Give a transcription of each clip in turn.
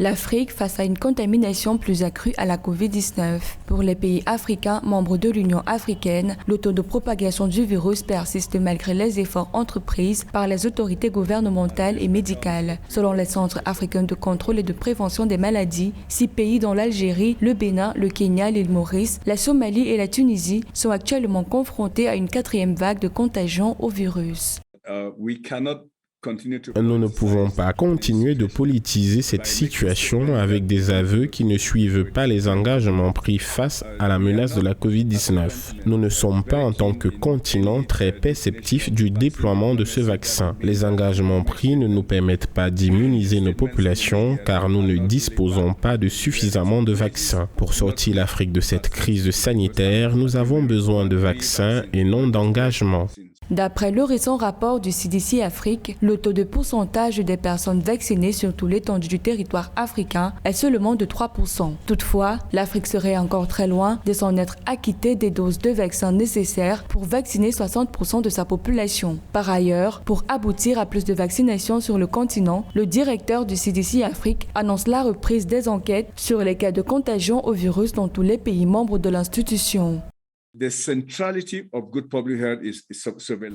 L'Afrique face à une contamination plus accrue à la Covid-19. Pour les pays africains membres de l'Union africaine, le taux de propagation du virus persiste malgré les efforts entrepris par les autorités gouvernementales et médicales. Selon les centres africains de contrôle et de prévention des maladies, 6 pays dont l'Algérie, le Bénin, le Kenya, l'île Maurice, la Somalie et la Tunisie sont actuellement confrontés à une 4e vague de contagion au virus. Nous ne pouvons pas continuer de politiser cette situation avec des aveux qui ne suivent pas les engagements pris face à la menace de la COVID-19. Nous ne sommes pas en tant que continent très perceptifs du déploiement de ce vaccin. Les engagements pris ne nous permettent pas d'immuniser nos populations car nous ne disposons pas de suffisamment de vaccins. Pour sortir l'Afrique de cette crise sanitaire, nous avons besoin de vaccins et non d'engagement. D'après le récent rapport du CDC Afrique, le taux de pourcentage des personnes vaccinées sur toute l'étendue du territoire africain est seulement de 3%. Toutefois, l'Afrique serait encore très loin de s'en être acquittée des doses de vaccins nécessaires pour vacciner 60% de sa population. Par ailleurs, pour aboutir à plus de vaccinations sur le continent, le directeur du CDC Afrique annonce la reprise des enquêtes sur les cas de contagion au virus dans tous les pays membres de l'institution.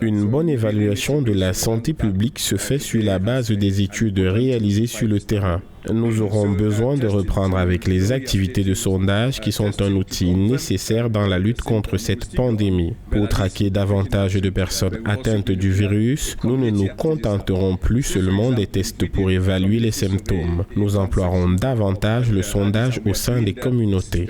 Une bonne évaluation de la santé publique se fait sur la base des études réalisées sur le terrain. Nous aurons besoin de reprendre avec les activités de sondage qui sont un outil nécessaire dans la lutte contre cette pandémie. Pour traquer davantage de personnes atteintes du virus, nous ne nous contenterons plus seulement des tests pour évaluer les symptômes. Nous emploierons davantage le sondage au sein des communautés.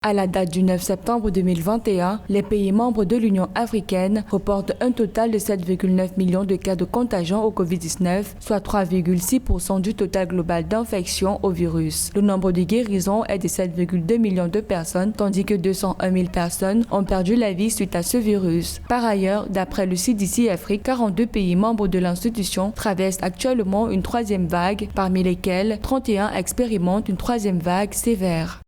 À la date du 9 septembre 2021, les pays membres de l'Union africaine reportent un total de 7,9 millions de cas de contagion au Covid-19, soit 3,6% du total global d'infection au virus. Le nombre de guérisons est de 7,2 millions de personnes, tandis que 201 000 personnes ont perdu la vie suite à ce virus. Par ailleurs, d'après le CDC Afrique, 42 pays membres de l'institution traversent actuellement une 3e vague, parmi lesquels 31 expérimentent une 3e vague sévère.